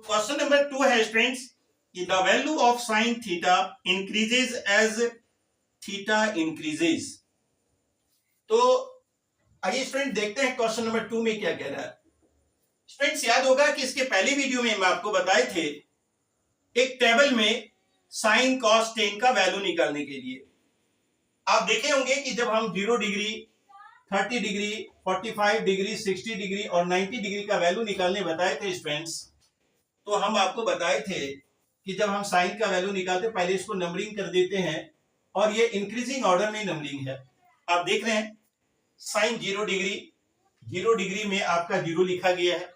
Question number 2 है students कि the value of sine theta increases as theta increases. तो आइए स्टूडेंट देखते हैं क्वेश्चन नंबर 2 में क्या कह रहा है। स्टूडेंट्स याद होगा कि इसके पहले वीडियो में हम आपको बताए थे एक टेबल में साइन कॉस टेन का वैल्यू निकालने के लिए। आप देखे होंगे कि जब हम 0 डिग्री 30 डिग्री 45 डिग्री 60 डिग्री और 90 डिग्री का वैल्यू निकालने बताए थे स्टूडेंट्स, तो हम आपको बताए थे कि जब हम साइन का वैल्यू निकालते पहले इसको नंबरिंग कर देते हैं और ये इंक्रीजिंग ऑर्डर में नंबरिंग है। आप देख रहे हैं साइन 0 डिग्री में आपका 0 लिखा गया है,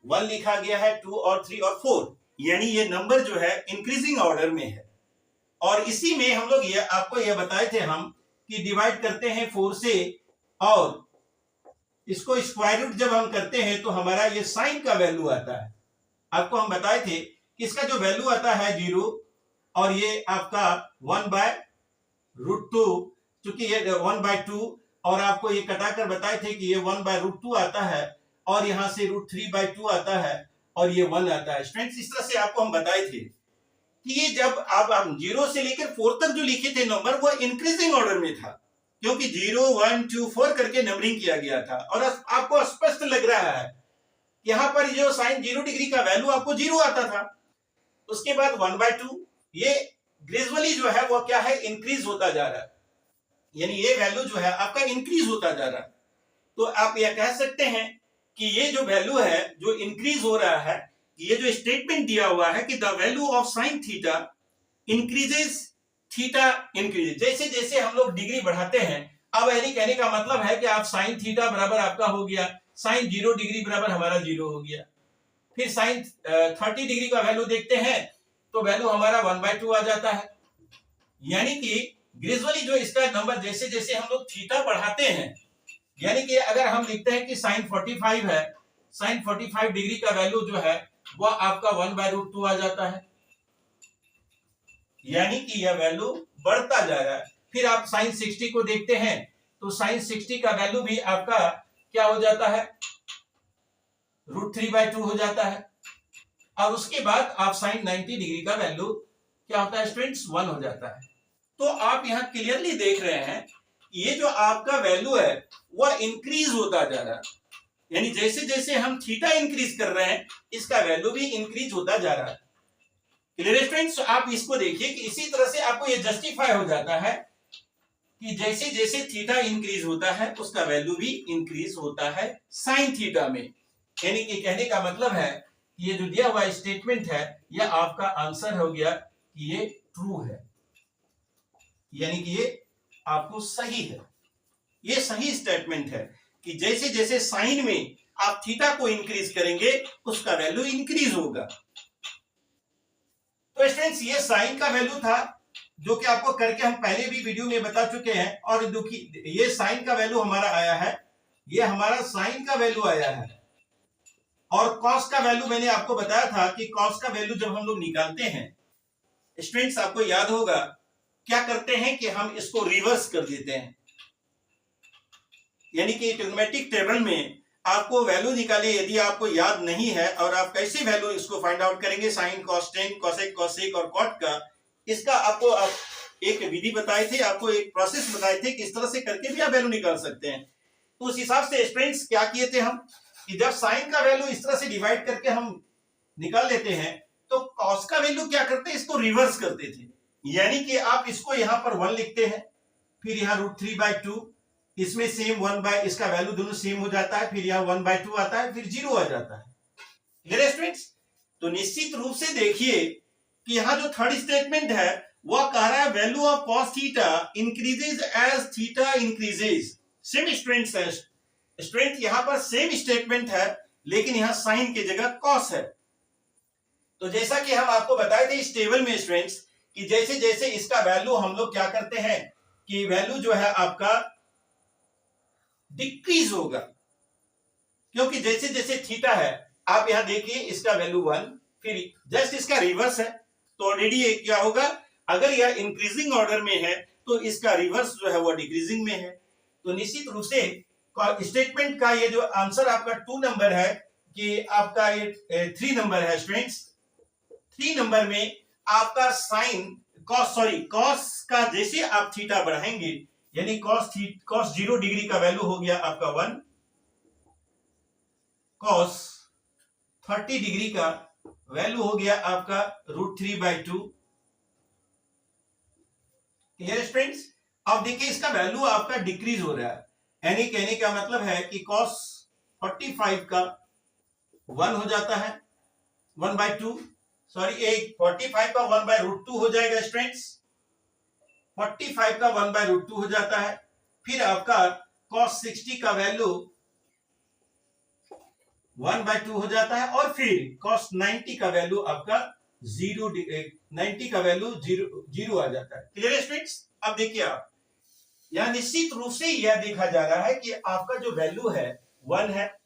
1 लिखा गया है, 2 और 3 और 4, यानी ये नंबर जो है इंक्रीजिंग ऑर्डर में है। और इसी में हम लोग ये आपको ये बताए थे हम कि डिवाइड करते हैं 4 से और इसको स्क्वायर रूट जब हम करते हैं तो हमारा ये साइन का वैल्यू आता है। आपको हम बताए थे कि इसका जो वैल्यू आता है 0 और ये आपका 1/√2, चूंकि ये 1/2 और आपको ये कटाकर बताए थे कि ये 1/√2 आता है और यहां से √3/2 आता है और ये 1 आता है। स्टूडेंट्स इस तरह से आपको हम बताए थे कि ये जब आप 0 से लेकर 4 तक जो लिखे थे नंबर वो इंक्रीजिंग ऑर्डर में था, क्योंकि 0 1 2 4 करके नंबरिंग किया गया था। और आपको स्पष्ट लग रहा है यहां पर जो साइन 0 डिग्री का वैल्यू आपको 0 आता था, उसके बाद 1/2 ये ग्रेजुअली जो है वो क्या है इंक्रीज होता जा रहा है, यानी ये वैल्यू जो है आपका इंक्रीज होता जा रहा है। तो आप यह कह सकते हैं कि ये जो वैल्यू है जो इंक्रीज हो रहा है, ये जो स्टेटमेंट दिया हुआ है कि the value of sine theta increases theta increases, जैसे जैसे हम लोग डिग्री बढ़ाते हैं। अब यानी कहने का मतलब है कि आप साइन थीटा बराबर आपका हो गया साइन 0 डिग्री बराबर हमारा 0 हो गया। फिर साइन 30 डिग्री का वैल्यू देखते हैं तो वैल्यू हमारा 1/2 आ जाता है। यानी कि ग्रेजुअली जो इसका नंबर जैसे जैसे हम लोग थीटा बढ़ाते हैं, यानी कि अगर हम लिखते हैं कि साइन 45 है, साइन 45 डिग्री का वैल्यू जो है वह आपका 1/√2 आ जाता है, यानी कि यह वैल्यू बढ़ता जा रहा है। फिर आप साइन 60 को देखते हैं तो साइन 60 का वैल्यू भी आपका क्या हो जाता है √3/2 हो जाता है। और उसके बाद आप साइन 90 डिग्री का वैल्यू क्या होता है स्टूडेंट्स 1 हो जाता है। तो आप यहां क्लियरली देख रहे हैं ये जो आपका वैल्यू है वह इंक्रीज होता जा रहा है, यानी जैसे जैसे हम थीटा इंक्रीज कर रहे हैं इसका वैल्यू भी इंक्रीज होता जा रहा है। क्लियर स्टूडेंट्स, आप इसको देखिए कि इसी तरह से आपको ये जस्टिफाई हो जाता है कि जैसे जैसे थीटा इंक्रीज होता है उसका वैल्यू भी इंक्रीज होता है साइन थीटा में। यानी कि कहने का मतलब है कि ये जो दिया हुआ स्टेटमेंट है यह आपका आंसर हो गया कि ये ट्रू है, यानी कि ये आपको सही है। ये सही स्टेटमेंट है कि जैसे जैसे साइन में आप थीटा को इंक्रीज करेंगे उसका वैल्यू इंक्रीज होगा। तो स्टूडेंट्स ये साइन का वैल्यू था जो कि आपको करके हम पहले भी वीडियो में बता चुके हैं। और देखिए ये साइन का वैल्यू हमारा आया है, ये हमारा साइन का वैल्यू आया है। और कॉस का वैल्यू मैंने आपको बताया था कि कॉस का वैल्यू जब हम लोग निकालते हैं स्टूडेंट्स आपको याद होगा क्या करते हैं कि हम इसको रिवर्स कर देते हैं, यानी कि ट्रिग्नोमेट्रिक टेबल में आपको वैल्यू निकाले यदि आपको याद नहीं है और आप कैसे वैल्यू इसको फाइंड आउट करेंगे sine cos tan cosec cosec और कॉट का, इसका आपको एक विधि बताए थे, आपको एक प्रोसेस बताए थे कि इस तरह से करके भी आप वैल्यू निकाल सकते हैं। तो उस हिसाब से स्टूडेंट्स क्या किए थे हम कि जब साइन का वैल्यू इस तरह से डिवाइड करके हम निकाल लेते हैं तो कॉस का वैल्यू क्या करते हैं इसको रिवर्स करते थे, यानी कि आप इसको यहां पर 1 लिखते हैं, फिर यहां √3/2 इसमें सेम 1 इसका वैल्यू दोनों सेम हो जाता है, फिर यहां 1/2 आता है, फिर 0 आ जाता है। क्लियर स्टूडेंट्स, तो निश्चित रूप से देखिए कि यहां जो थर्ड स्टेटमेंट है वह कह रहा है value of cos theta increases as theta increases. Same students है, स्टूडेंट यहां पर सेम स्टेटमेंट है लेकिन यहां साइन की जगह cos है। तो जैसा कि हम आपको बताए थे इस टेबल में स्टूडेंट्स कि जैसे जैसे इसका वैल्यू हम लोग क्या करते हैं कि वैल्यू जो है आपका डिक्रीज होगा, क्योंकि जैसे जैसे थीटा है आप यहां देखिए इसका वैल्यू 1, फिर जस्ट इसका रिवर्स है तो ऑलरेडी क्या होगा अगर यह इंक्रीजिंग ऑर्डर में है तो इसका रिवर्स जो है वो डिक्रीजिंग में है। तो निश्चित रूप से स्टेटमेंट का ये जो आंसर आपका 2 नंबर है कि आपका ये 3 नंबर है स्टूडेंट्स। 3 नंबर में आपका साइन कॉस का जैसे आप थीटा बढ़ाएंगे, यानी कॉस 0 डिग्री का वैल्यू हो गया आपका 1, कॉस 30 डिग्री का वैल्यू हो गया आपका √3/2। Clear students? अब देखिए इसका वैल्यू आपका डिक्रीज हो रहा है, यानी कहने का मतलब है कि cos 45 का 1 हो जाता है 1/2, सॉरी 45 का 1/√2 हो जाएगा स्टूडेंट्स। 45 का 1/√2 हो जाता है। फिर आपका cos 60 का वैल्यू 1/2 हो जाता है, और फिर cos 90 का वैल्यू आपका 90 का वैल्यू 0 आ जाता है। Clear students? अब देखिए आप यहां निश्चित रूप से यह देखा जा रहा है कि आपका जो वैल्यू है 1 है।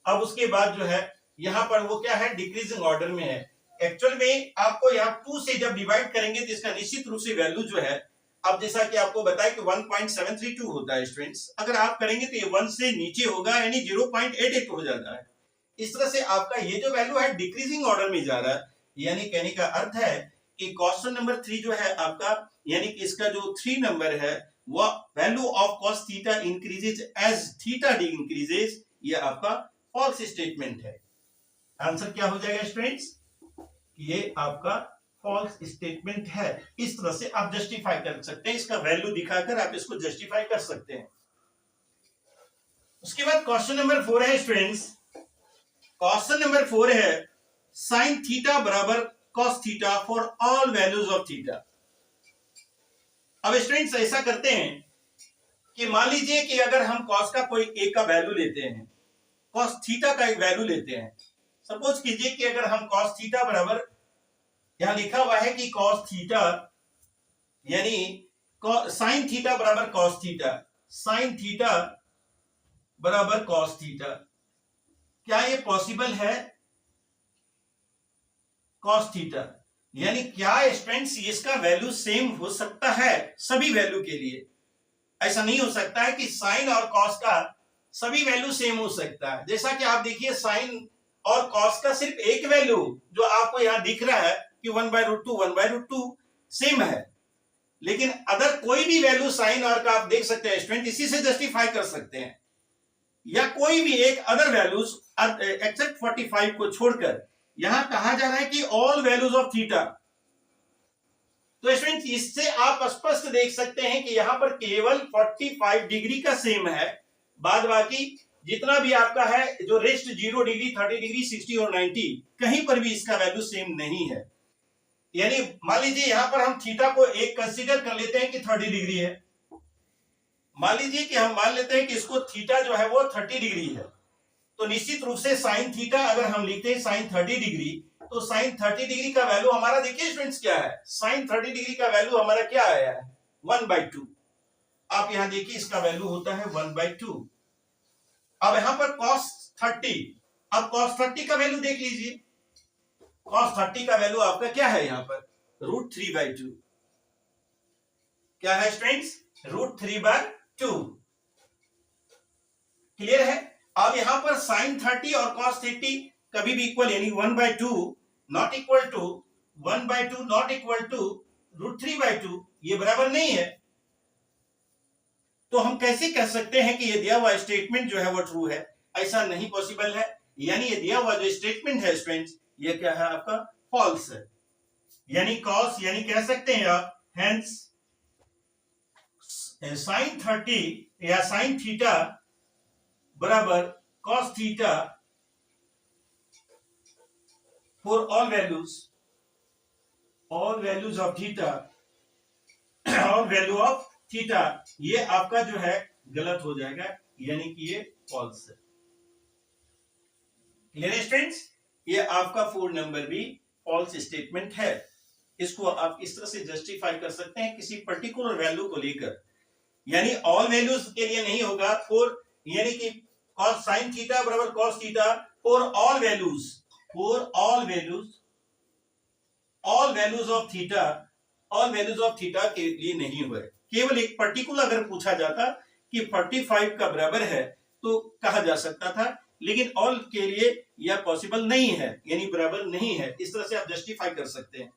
अब उसके बाद जो है यहां पर वो क्या है, डिक्रीजिंग ऑर्डर में है। एक्चुअल में आपको यहाँ 2 से जब डिवाइड करेंगे तो इसका निश्चित रूप से वैल्यू जो है, अब जैसा कि आपको बताया कि 1.732 होता है स्टूडेंट्स। अगर आप करेंगे तो ये 1 से नीचे होगा, यानी 0.88 हो जाता है। इस तरह से आपका ये जो वैल्यू है डिक्रीजिंग ऑर्डर में जा रहा है, यानी कहने का अर्थ है कि क्वेश्चन नंबर 3 जो है आपका, यानी कि इसका जो 3 नंबर है, वो value of cos theta increases as theta increases, ये आपका फॉल्स स्टेटमेंट है। आंसर क्या हो जाएगा स्टूडेंट्स? ये आपका फॉल्स स्टेटमेंट है। इस तरह से आप जस्टिफाई कर सकते हैं, इसका वैल्यू दिखाकर आप इसको जस्टिफाई कर सकते हैं। उसके बाद क्वेश्चन नंबर 4 है स्टूडेंट्स। क्वेश्चन नंबर 4 है साइन थीटा बराबर cos theta for all values of theta. अब स्टूडेंट्स ऐसा करते हैं कि मान लीजिए कि अगर हम cos का कोई एक का वैल्यू लेते हैं, cos थीटा का एक वैल्यू लेते हैं। सपोज कीजिए कि अगर हम cos थीटा बराबर, यहां लिखा हुआ है कि cos थीटा यानी साइन थीटा बराबर cos थीटा, साइन थीटा बराबर cos थीटा, क्या ये पॉसिबल है? cos थीटा यानी क्या स्टूडेंट्स इसका वैल्यू सेम हो सकता है सभी वैल्यू के लिए? ऐसा नहीं हो सकता है कि साइन और कॉस का सभी वैल्यू सेम हो सकता है। जैसा कि आप देखिए साइन और कॉस का सिर्फ एक वैल्यू जो आपको यहां दिख रहा है कि 1/√2 सेम है, लेकिन अदर कोई भी वैल्यू साइन और का आप देख सकते हैं स्टूडेंट, इसी से जस्टिफाई कर सकते हैं। या कोई भी एक अदर वैल्यूज एक्सेप्ट 45 को छोड़कर यहां कहा जा रहा है कि ऑल वैल्यूज ऑफ थीटा। तो स्टूडेंट इससे आप स्पष्ट देख सकते हैं कि यहां पर केवल 45 डिग्री का सेम है, बाद बाकी जितना भी आपका है जो रेस्ट 0 डिग्री 30 डिग्री 60 और 90 कहीं पर भी इसका वैल्यू सेम नहीं है। यानी मान लीजिए यहां पर हम थीटा को एक कंसीडर कर लेते हैं कि 30 डिग्री है। मान लीजिए कि हम मान लेते हैं कि इसको थीटा जो है वो 30 डिग्री है, तो निश्चित रूप से साइन थीटा अगर हम लिखते हैं साइन 30 डिग्री, तो साइन 30 डिग्री का वैल्यू हमारा देखिए स्टूडेंट्स क्या है, साइन 30 डिग्री का वैल्यू हमारा क्या आया है 1/2। आप यहां देखिए इसका वैल्यू होता है 1/2। अब यहां पर cos 30, अब cos 30 का वैल्यू देख लीजिए, cos 30 का वैल्यू आपका क्या है यहां पर √3/2। क्या है स्टूडेंट्स? √3/2। क्लियर है? अब यहां पर साइन 30 और cos 30 कभी भी इक्वल, यानी 1/2 not equal to 1/2 not equal to √3/2, ये बराबर नहीं है। तो हम कैसे कह सकते हैं कि ये दिया हुआ स्टेटमेंट जो है वो ट्रू है? ऐसा नहीं पॉसिबल है। यानी ये दिया हुआ जो स्टेटमेंट है स्टूडेंट्स, ये क्या है आपका फॉल्स है। यानी cos यानी कह सकते हैं आप हेंस साइन 30 या साइन थीटा बराबर cos theta for all values of theta, all value of theta, ये आपका जो है गलत हो जाएगा, यानी कि ये फॉल्स है। Clear students? ये आपका 4 नंबर भी फॉल्स स्टेटमेंट है। इसको आप इस तरह से जस्टिफाई कर सकते हैं किसी पर्टिकुलर वैल्यू को लेकर, यानी ऑल वैल्यूज के लिए नहीं होगा, फॉर यानी कि cos sin थीटा बराबर cos theta for all values of theta, all values of theta के लिए नहीं हुए। केवल एक पर्टिकुलर अगर पूछा जाता कि 45 का बराबर है तो कहा जा सकता था लेकिन ऑल के लिए यह पॉसिबल नहीं है, यानी बराबर नहीं है। इस तरह से आप जस्टिफाई कर सकते हैं।